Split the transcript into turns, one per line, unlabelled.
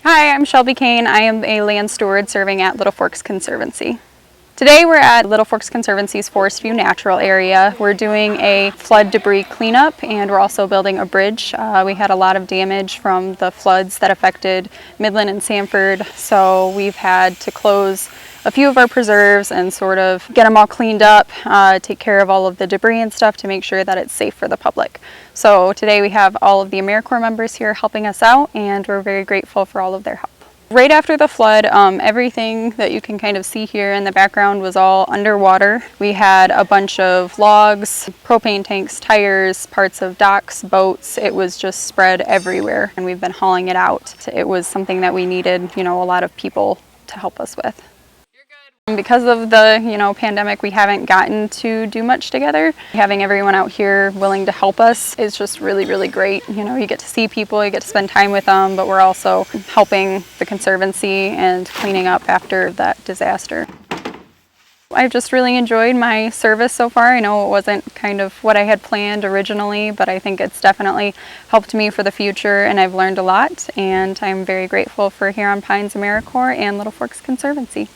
Hi, I'm Shelby Cain. I am a land steward serving at Little Forks Conservancy. Today we're at Little Forks Conservancy's Forest View Natural Area. We're doing a flood debris cleanup and we're also building a bridge. We had a lot of damage from the floods that affected Midland and Sanford, so we've had to close a few of our preserves and sort of get them all cleaned up, take care of all of the debris and stuff to make sure that it's safe for the public. So today we have all of the AmeriCorps members here helping us out, and we're very grateful for all of their help. Right after the flood, everything that you can kind of see here in the background was all underwater. We had a bunch of logs, propane tanks, tires, parts of docks, boats. It was just spread everywhere, and we've been hauling it out. It was something that we needed, a lot of people to help us with. Because of the, pandemic, we haven't gotten to do much together. Having everyone out here willing to help us is just really, really great. You get to see people, you get to spend time with them, but we're also helping the Conservancy and cleaning up after that disaster. I've just really enjoyed my service so far. I know it wasn't kind of what I had planned originally, but I think it's definitely helped me for the future, and I've learned a lot, and I'm very grateful for Huron Pines AmeriCorps and Little Forks Conservancy.